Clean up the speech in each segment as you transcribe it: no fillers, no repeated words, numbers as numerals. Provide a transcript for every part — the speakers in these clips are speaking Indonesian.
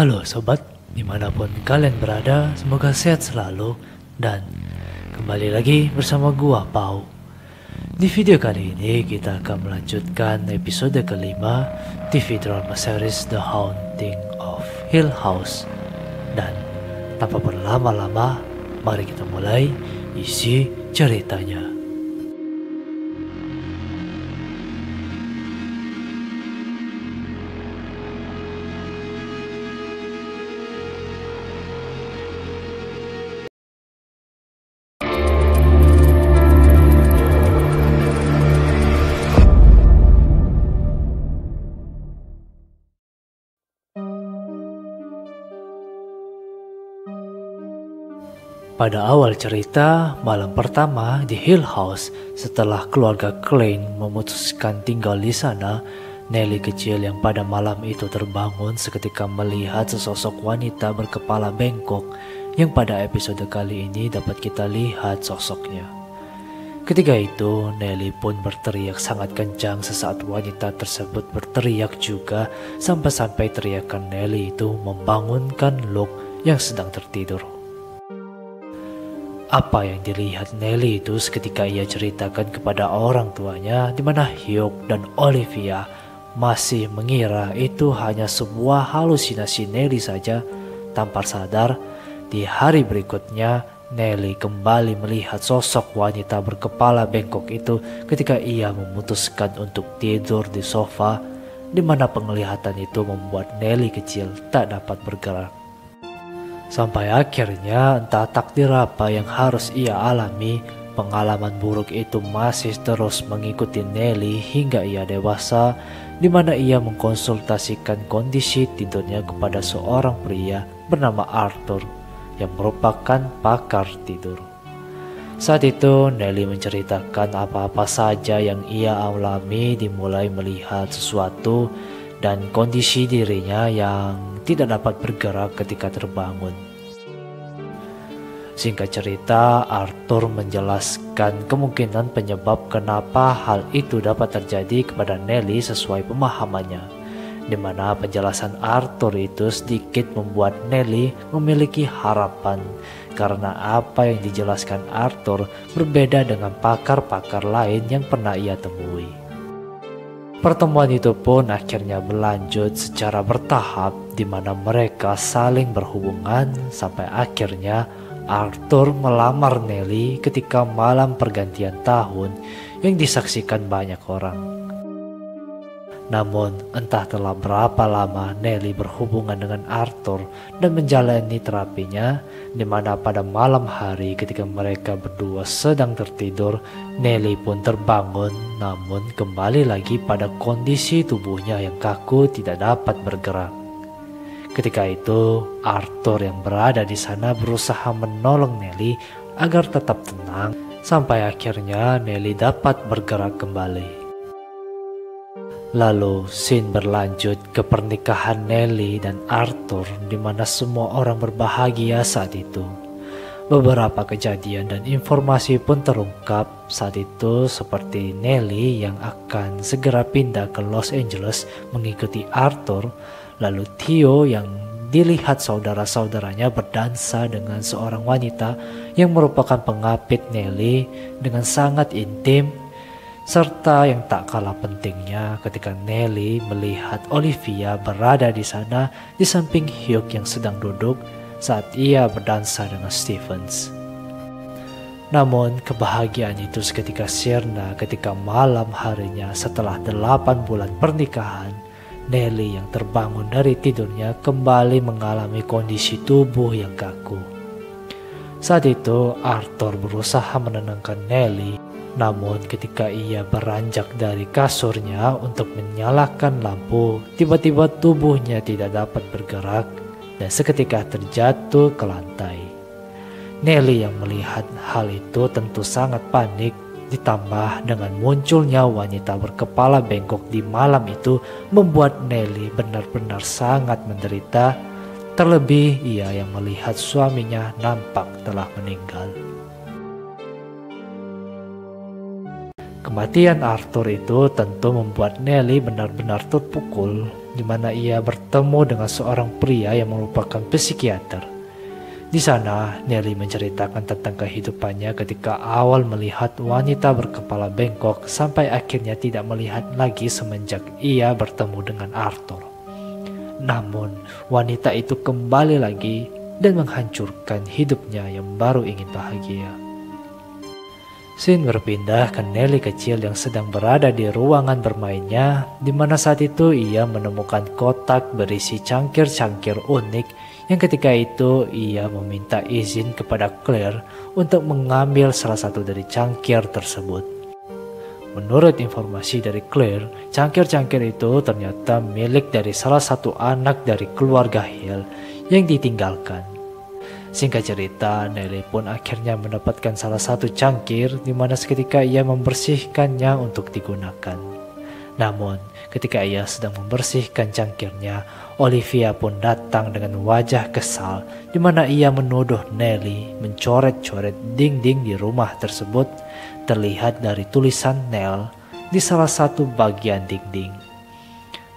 Halo sobat, dimanapun kalian berada, semoga sehat selalu dan kembali lagi bersama gua Pau. Di video kali ini kita akan melanjutkan episode kelima TV drama series The Haunting of Hill House. Dan tanpa berlama-lama, mari kita mulai isi ceritanya. Pada awal cerita, malam pertama di Hill House setelah keluarga Klein memutuskan tinggal di sana, Nelly kecil yang pada malam itu terbangun seketika melihat sesosok wanita berkepala bengkok yang pada episode kali ini dapat kita lihat sosoknya. Ketika itu, Nelly pun berteriak sangat kencang sesaat wanita tersebut berteriak juga sampai-sampai teriakan Nelly itu membangunkan Luke yang sedang tertidur. Apa yang dilihat Nelly itu seketika ia ceritakan kepada orang tuanya, di mana Hugh dan Olivia masih mengira itu hanya sebuah halusinasi Nelly saja. Tanpa sadar, di hari berikutnya Nelly kembali melihat sosok wanita berkepala bengkok itu ketika ia memutuskan untuk tidur di sofa, di mana penglihatan itu membuat Nelly kecil tak dapat bergerak. Sampai akhirnya entah takdir apa yang harus ia alami, pengalaman buruk itu masih terus mengikuti Nelly hingga ia dewasa, di mana ia mengkonsultasikan kondisi tidurnya kepada seorang pria bernama Arthur yang merupakan pakar tidur. Saat itu Nelly menceritakan apa-apa saja yang ia alami, dimulai melihat sesuatu dan kondisi dirinya yang tidak dapat bergerak ketika terbangun. Singkat cerita, Arthur menjelaskan kemungkinan penyebab kenapa hal itu dapat terjadi kepada Nelly sesuai pemahamannya, di mana penjelasan Arthur itu sedikit membuat Nelly memiliki harapan karena apa yang dijelaskan Arthur berbeda dengan pakar-pakar lain yang pernah ia temui. Pertemuan itu pun akhirnya berlanjut secara bertahap, di mana mereka saling berhubungan sampai akhirnya Arthur melamar Nelly ketika malam pergantian tahun yang disaksikan banyak orang. Namun entah telah berapa lama Nelly berhubungan dengan Arthur dan menjalani terapinya, di mana pada malam hari ketika mereka berdua sedang tertidur, Nelly pun terbangun namun kembali lagi pada kondisi tubuhnya yang kaku tidak dapat bergerak. Ketika itu Arthur yang berada di sana berusaha menolong Nelly agar tetap tenang sampai akhirnya Nelly dapat bergerak kembali. Lalu scene berlanjut ke pernikahan Nelly dan Arthur, di mana semua orang berbahagia saat itu. Beberapa kejadian dan informasi pun terungkap saat itu, seperti Nelly yang akan segera pindah ke Los Angeles mengikuti Arthur, lalu Theo yang dilihat saudara-saudaranya berdansa dengan seorang wanita yang merupakan pengapit Nelly dengan sangat intim. Serta yang tak kalah pentingnya ketika Nelly melihat Olivia berada di sana di samping Hugh yang sedang duduk saat ia berdansa dengan Stevens. Namun kebahagiaan itu seketika sirna ketika malam harinya setelah 8 bulan pernikahan, Nelly yang terbangun dari tidurnya kembali mengalami kondisi tubuh yang kaku. Saat itu Arthur berusaha menenangkan Nelly. Namun ketika ia beranjak dari kasurnya untuk menyalakan lampu, tiba-tiba tubuhnya tidak dapat bergerak dan seketika terjatuh ke lantai. Nelly yang melihat hal itu tentu sangat panik, ditambah dengan munculnya wanita berkepala bengkok di malam itu membuat Nelly benar-benar sangat menderita. Terlebih ia yang melihat suaminya nampak telah meninggal. Kematian Arthur itu tentu membuat Nelly benar-benar terpukul. di mana ia bertemu dengan seorang pria yang merupakan psikiater. Di sana, Nelly menceritakan tentang kehidupannya ketika awal melihat wanita berkepala bengkok sampai akhirnya tidak melihat lagi semenjak ia bertemu dengan Arthur. Namun, wanita itu kembali lagi dan menghancurkan hidupnya yang baru ingin bahagia. Scene berpindah ke Nelly kecil yang sedang berada di ruangan bermainnya, di mana saat itu ia menemukan kotak berisi cangkir-cangkir unik yang ketika itu ia meminta izin kepada Claire untuk mengambil salah satu dari cangkir tersebut. Menurut informasi dari Claire, cangkir-cangkir itu ternyata milik dari salah satu anak dari keluarga Hill yang ditinggalkan. Singkat cerita, Nelly pun akhirnya mendapatkan salah satu cangkir di mana seketika ia membersihkannya untuk digunakan. Namun, ketika ia sedang membersihkan cangkirnya, Olivia pun datang dengan wajah kesal di mana ia menuduh Nelly mencoret-coret dinding di rumah tersebut terlihat dari tulisan Nell di salah satu bagian dinding.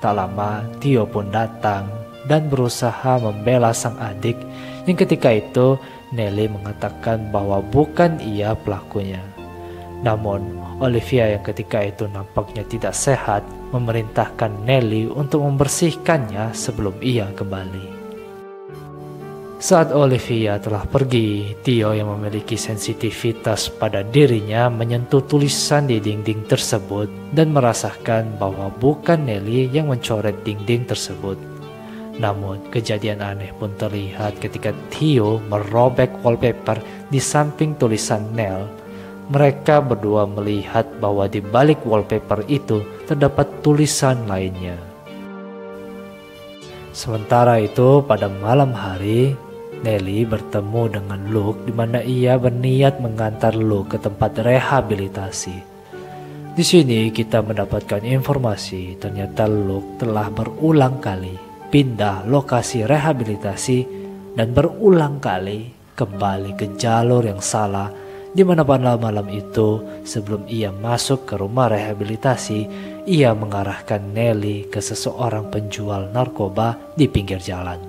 Tak lama, Theo pun datang dan berusaha membela sang adik yang ketika itu Nelly mengatakan bahwa bukan ia pelakunya. Namun, Olivia yang ketika itu nampaknya tidak sehat memerintahkan Nelly untuk membersihkannya sebelum ia kembali. Saat Olivia telah pergi, Theo yang memiliki sensitivitas pada dirinya menyentuh tulisan di dinding tersebut dan merasakan bahwa bukan Nelly yang mencoret dinding tersebut. Namun, kejadian aneh pun terlihat ketika Theo merobek wallpaper di samping tulisan Nell. Mereka berdua melihat bahwa di balik wallpaper itu terdapat tulisan lainnya. Sementara itu, pada malam hari, Nelly bertemu dengan Luke di mana ia berniat mengantar Luke ke tempat rehabilitasi. Di sini kita mendapatkan informasi ternyata Luke telah berulang kali pindah lokasi rehabilitasi dan berulang kali kembali ke jalur yang salah, di mana pada malam itu sebelum ia masuk ke rumah rehabilitasi, ia mengarahkan Nelly ke seseorang penjual narkoba di pinggir jalan.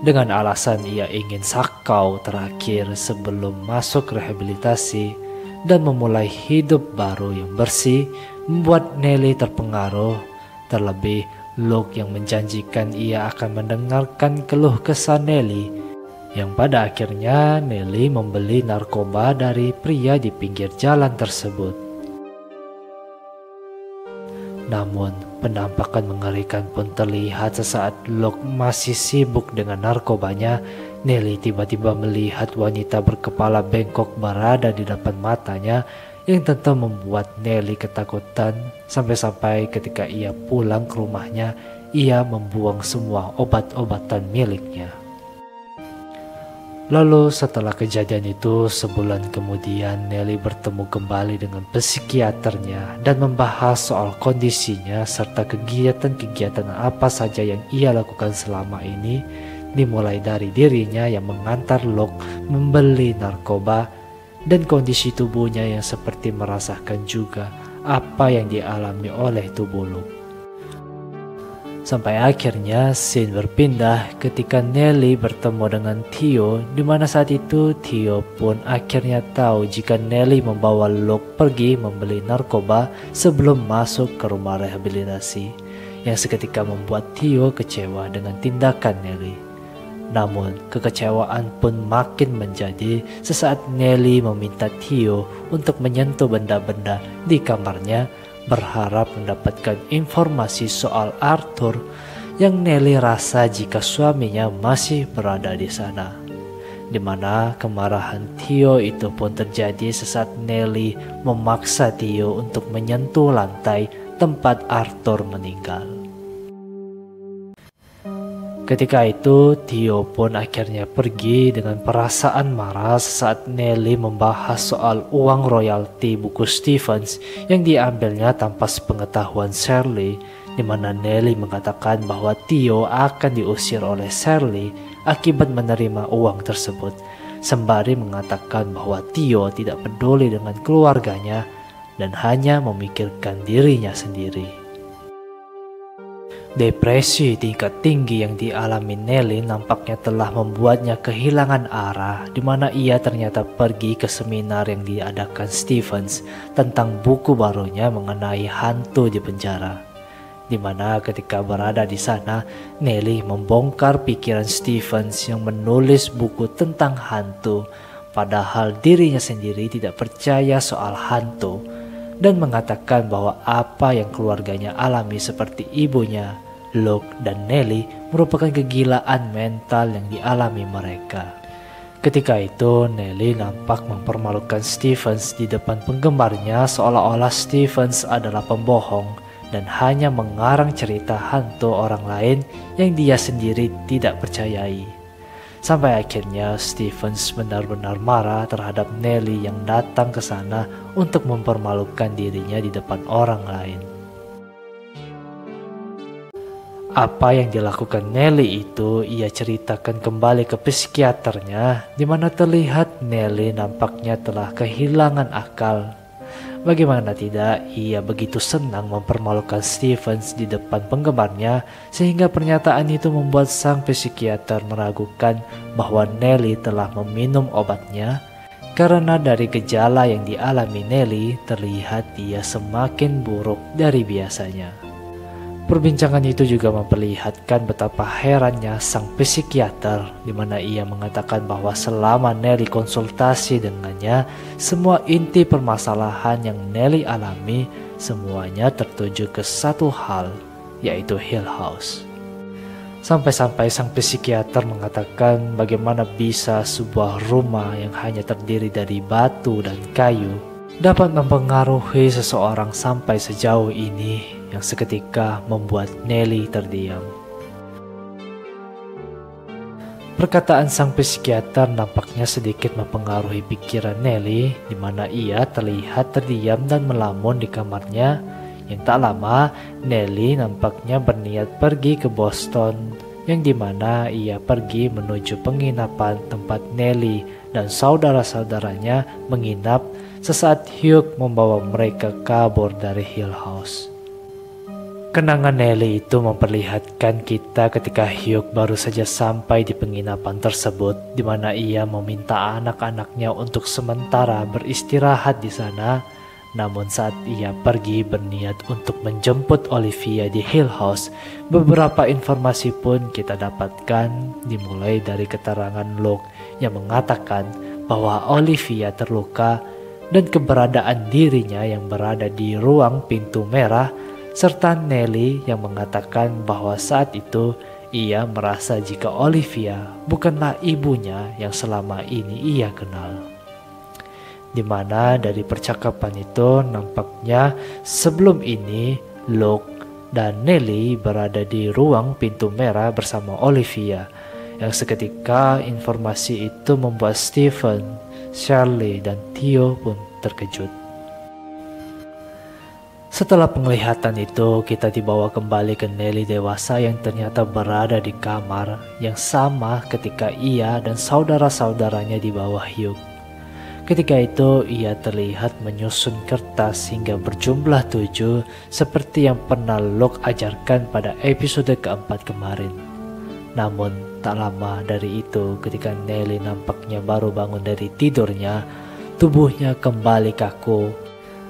Dengan alasan ia ingin sakau terakhir sebelum masuk rehabilitasi dan memulai hidup baru yang bersih, membuat Nelly terpengaruh. Terlebih Luke yang menjanjikan ia akan mendengarkan keluh kesah Nelly, yang pada akhirnya Nelly membeli narkoba dari pria di pinggir jalan tersebut. Namun, penampakan mengerikan pun terlihat sesaat Luke masih sibuk dengan narkobanya. Nelly tiba-tiba melihat wanita berkepala bengkok berada di depan matanya, yang tentu membuat Nelly ketakutan sampai-sampai ketika ia pulang ke rumahnya, ia membuang semua obat-obatan miliknya. Lalu setelah kejadian itu, sebulan kemudian Nelly bertemu kembali dengan psikiaternya dan membahas soal kondisinya serta kegiatan-kegiatan apa saja yang ia lakukan selama ini, dimulai dari dirinya yang mengantar Luke membeli narkoba dan kondisi tubuhnya yang seperti merasakan juga apa yang dialami oleh tubuh Luke. Sampai akhirnya scene berpindah ketika Nelly bertemu dengan Theo, di mana saat itu Theo pun akhirnya tahu jika Nelly membawa Luke pergi membeli narkoba sebelum masuk ke rumah rehabilitasi, yang seketika membuat Theo kecewa dengan tindakan Nelly. Namun kekecewaan pun makin menjadi sesaat Nelly meminta Theo untuk menyentuh benda-benda di kamarnya, berharap mendapatkan informasi soal Arthur yang Nelly rasa jika suaminya masih berada di sana. Di mana kemarahan Theo itu pun terjadi sesaat Nelly memaksa Theo untuk menyentuh lantai tempat Arthur meninggal. Ketika itu, Theo pun akhirnya pergi dengan perasaan marah saat Nelly membahas soal uang royalti buku Stephens yang diambilnya tanpa sepengetahuan Shirley, di mana Nelly mengatakan bahwa Theo akan diusir oleh Shirley akibat menerima uang tersebut, sembari mengatakan bahwa Theo tidak peduli dengan keluarganya dan hanya memikirkan dirinya sendiri. Depresi tingkat tinggi yang dialami Nelly nampaknya telah membuatnya kehilangan arah, di mana ia ternyata pergi ke seminar yang diadakan Stevens tentang buku barunya mengenai hantu di penjara. Di mana ketika berada di sana, Nelly membongkar pikiran Stevens yang menulis buku tentang hantu, padahal dirinya sendiri tidak percaya soal hantu, dan mengatakan bahwa apa yang keluarganya alami seperti ibunya, Luke, dan Nelly merupakan kegilaan mental yang dialami mereka. Ketika itu, Nelly nampak mempermalukan Stevens di depan penggemarnya, seolah-olah Stevens adalah pembohong dan hanya mengarang cerita hantu orang lain yang dia sendiri tidak percayai. Sampai akhirnya Stevens benar-benar marah terhadap Nelly yang datang ke sana untuk mempermalukan dirinya di depan orang lain. Apa yang dilakukan Nelly itu ia ceritakan kembali ke psikiaternya, di mana terlihat Nelly nampaknya telah kehilangan akal. Bagaimana tidak, ia begitu senang mempermalukan Stevens di depan penggemarnya, sehingga pernyataan itu membuat sang psikiater meragukan bahwa Nelly telah meminum obatnya, karena dari gejala yang dialami Nelly terlihat dia semakin buruk dari biasanya. Perbincangan itu juga memperlihatkan betapa herannya sang psikiater, di mana ia mengatakan bahwa selama Nelly konsultasi dengannya, semua inti permasalahan yang Nelly alami semuanya tertuju ke satu hal, yaitu Hill House. Sampai-sampai sang psikiater mengatakan bagaimana bisa sebuah rumah yang hanya terdiri dari batu dan kayu dapat mempengaruhi seseorang sampai sejauh ini, yang seketika membuat Nelly terdiam. Perkataan sang psikiater nampaknya sedikit mempengaruhi pikiran Nelly, di mana ia terlihat terdiam dan melamun di kamarnya. Yang tak lama, Nelly nampaknya berniat pergi ke Boston, yang dimana ia pergi menuju penginapan tempat Nelly dan saudara-saudaranya menginap sesaat Hugh membawa mereka kabur dari Hill House. Kenangan Nelly itu memperlihatkan kita ketika Hugh baru saja sampai di penginapan tersebut, di mana ia meminta anak-anaknya untuk sementara beristirahat di sana. Namun saat ia pergi berniat untuk menjemput Olivia di Hill House, beberapa informasi pun kita dapatkan, dimulai dari keterangan Luke yang mengatakan bahwa Olivia terluka dan keberadaan dirinya yang berada di ruang pintu merah, serta Nelly yang mengatakan bahwa saat itu ia merasa jika Olivia bukanlah ibunya yang selama ini ia kenal. Di mana dari percakapan itu nampaknya sebelum ini Luke dan Nelly berada di ruang pintu merah bersama Olivia, yang seketika informasi itu membuat Stephen, Shirley, dan Theo pun terkejut. Setelah penglihatan itu, kita dibawa kembali ke Nelly dewasa yang ternyata berada di kamar yang sama ketika ia dan saudara-saudaranya di bawah Hugh. Ketika itu, ia terlihat menyusun kertas hingga berjumlah 7 seperti yang pernah Luke ajarkan pada episode keempat kemarin. Namun, tak lama dari itu, ketika Nelly nampaknya baru bangun dari tidurnya, tubuhnya kembali kaku.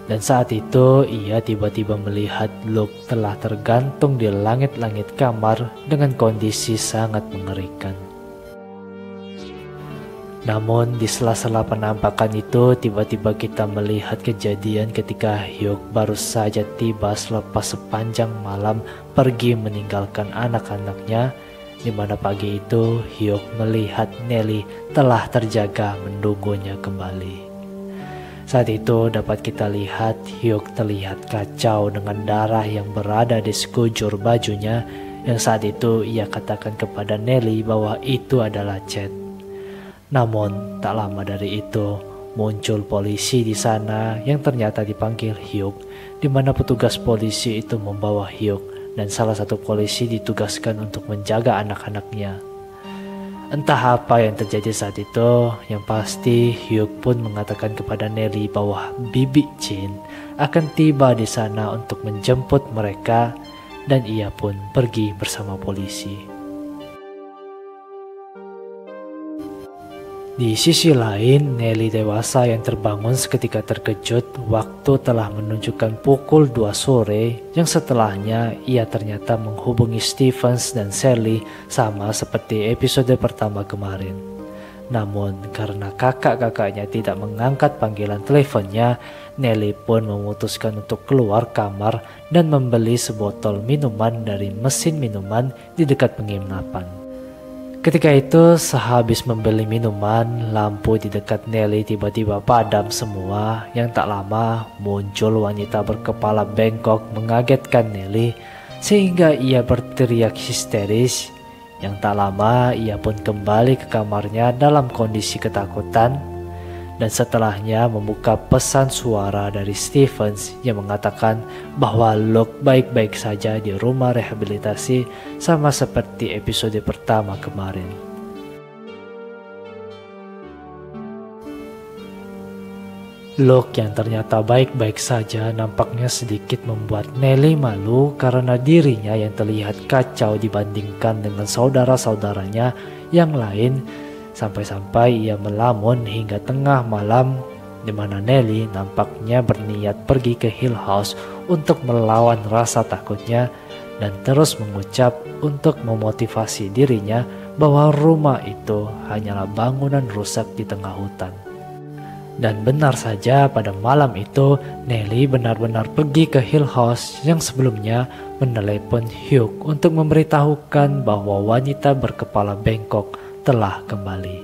Dan saat itu ia tiba-tiba melihat Luke telah tergantung di langit-langit kamar dengan kondisi sangat mengerikan. Namun di sela-sela penampakan itu tiba-tiba kita melihat kejadian ketika Hugh baru saja tiba selepas sepanjang malam pergi meninggalkan anak-anaknya, di mana pagi itu Hugh melihat Nelly telah terjaga menunggunya kembali. Saat itu dapat kita lihat Hugh terlihat kacau dengan darah yang berada di sekujur bajunya, yang saat itu ia katakan kepada Nelly bahwa itu adalah cat. Namun tak lama dari itu muncul polisi di sana yang ternyata dipanggil Hugh, di mana petugas polisi itu membawa Hugh dan salah satu polisi ditugaskan untuk menjaga anak-anaknya. Entah apa yang terjadi saat itu, yang pasti Hugh pun mengatakan kepada Nelly bahwa Bibi Jin akan tiba di sana untuk menjemput mereka, dan ia pun pergi bersama polisi. Di sisi lain, Nelly dewasa yang terbangun seketika terkejut waktu telah menunjukkan pukul 2 sore yang setelahnya ia ternyata menghubungi Stevens dan Sally sama seperti episode pertama kemarin. Namun karena kakak-kakaknya tidak mengangkat panggilan teleponnya, Nelly pun memutuskan untuk keluar kamar dan membeli sebotol minuman dari mesin minuman di dekat penginapan. Ketika itu, sehabis membeli minuman, lampu di dekat Nelly tiba-tiba padam semua. Yang tak lama, muncul wanita berkepala bengkok mengagetkan Nelly sehingga ia berteriak histeris. Yang tak lama, ia pun kembali ke kamarnya dalam kondisi ketakutan. Dan setelahnya membuka pesan suara dari Stevens yang mengatakan bahwa Luke baik-baik saja di rumah rehabilitasi sama seperti episode pertama kemarin. Luke yang ternyata baik-baik saja nampaknya sedikit membuat Nelly malu karena dirinya yang terlihat kacau dibandingkan dengan saudara-saudaranya yang lain. Sampai-sampai ia melamun hingga tengah malam, di mana Nelly nampaknya berniat pergi ke Hill House untuk melawan rasa takutnya dan terus mengucap untuk memotivasi dirinya bahwa rumah itu hanyalah bangunan rusak di tengah hutan. Dan benar saja, pada malam itu Nelly benar-benar pergi ke Hill House yang sebelumnya menelepon Hugh untuk memberitahukan bahwa wanita berkepala bengkok telah kembali.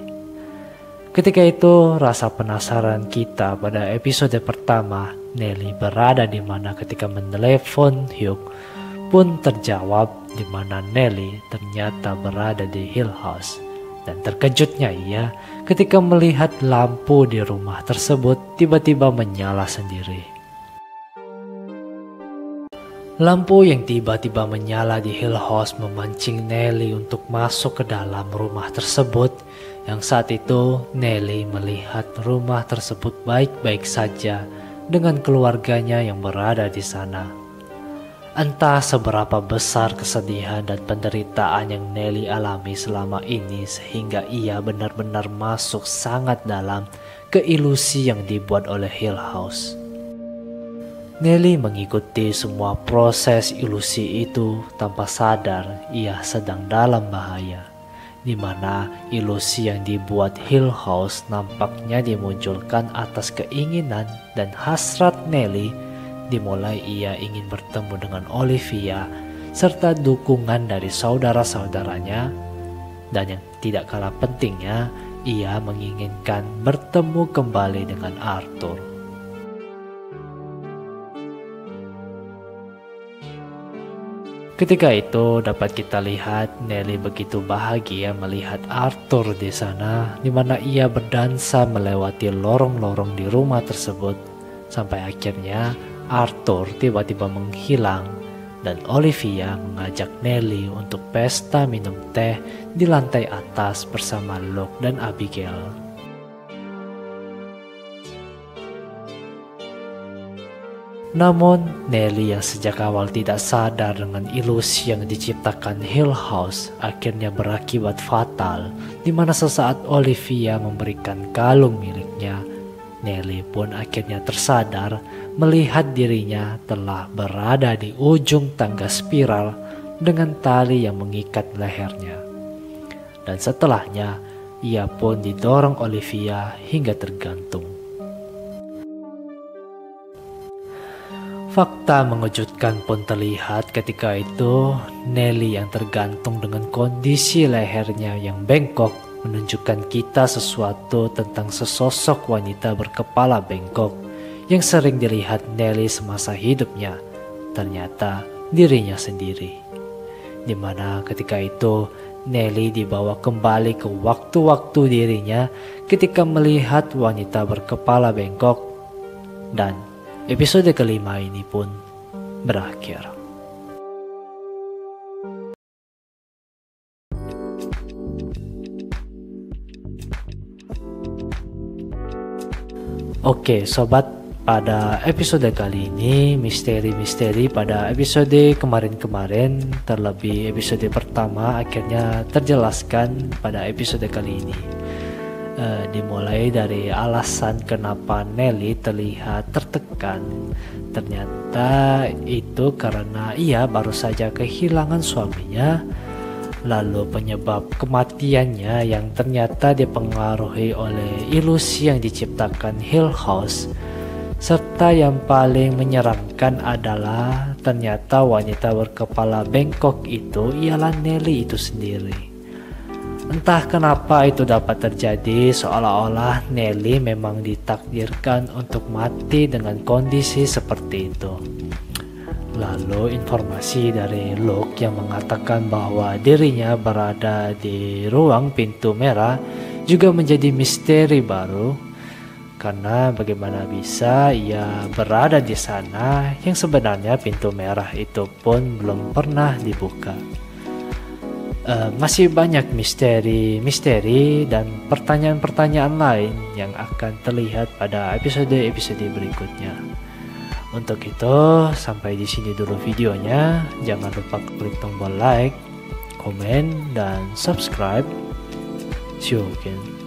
Ketika itu, rasa penasaran kita pada episode pertama, Nelly berada di mana ketika menelepon Hugh, pun terjawab di mana Nelly ternyata berada di Hill House. Dan terkejutnya ia ketika melihat lampu di rumah tersebut tiba-tiba menyala sendiri. Lampu yang tiba-tiba menyala di Hill House memancing Nelly untuk masuk ke dalam rumah tersebut, yang saat itu Nelly melihat rumah tersebut baik-baik saja dengan keluarganya yang berada di sana. Entah seberapa besar kesedihan dan penderitaan yang Nelly alami selama ini sehingga ia benar-benar masuk sangat dalam ke ilusi yang dibuat oleh Hill House. Nelly mengikuti semua proses ilusi itu tanpa sadar ia sedang dalam bahaya, di mana ilusi yang dibuat Hill House nampaknya dimunculkan atas keinginan dan hasrat Nelly. Dimulai ia ingin bertemu dengan Olivia serta dukungan dari saudara-saudaranya, dan yang tidak kalah pentingnya ia menginginkan bertemu kembali dengan Arthur. Ketika itu dapat kita lihat Nelly begitu bahagia melihat Arthur di sana, di mana ia berdansa melewati lorong-lorong di rumah tersebut, sampai akhirnya Arthur tiba-tiba menghilang dan Olivia mengajak Nelly untuk pesta minum teh di lantai atas bersama Luke dan Abigail. Namun Nelly yang sejak awal tidak sadar dengan ilusi yang diciptakan Hill House akhirnya berakibat fatal, di mana sesaat Olivia memberikan kalung miliknya, Nelly pun akhirnya tersadar melihat dirinya telah berada di ujung tangga spiral dengan tali yang mengikat lehernya. Dan setelahnya ia pun didorong Olivia hingga tergantung. Fakta mengejutkan pun terlihat ketika itu Nelly yang tergantung dengan kondisi lehernya yang bengkok menunjukkan kita sesuatu tentang sesosok wanita berkepala bengkok yang sering dilihat Nelly semasa hidupnya, ternyata dirinya sendiri. Dimana ketika itu Nelly dibawa kembali ke waktu-waktu dirinya ketika melihat wanita berkepala bengkok, dan episode kelima ini pun berakhir. Oke sobat, pada episode kali ini, misteri-misteri pada episode kemarin-kemarin, terlebih episode pertama akhirnya terjelaskan pada episode kali ini. Dimulai dari alasan kenapa Nelly terlihat tertekan. Ternyata itu karena ia baru saja kehilangan suaminya. Lalu penyebab kematiannya yang ternyata dipengaruhi oleh ilusi yang diciptakan Hill House. Serta yang paling menyeramkan adalah ternyata wanita berkepala bengkok itu ialah Nelly itu sendiri. Entah kenapa itu dapat terjadi, seolah-olah Nelly memang ditakdirkan untuk mati dengan kondisi seperti itu. Lalu informasi dari Luke yang mengatakan bahwa dirinya berada di ruang pintu merah juga menjadi misteri baru, karena bagaimana bisa ia berada di sana yang sebenarnya pintu merah itu pun belum pernah dibuka. Masih banyak misteri dan pertanyaan-pertanyaan lain yang akan terlihat pada episode-episode berikutnya. Untuk itu, sampai di sini dulu videonya. Jangan lupa klik tombol like, komen, dan subscribe. See you again.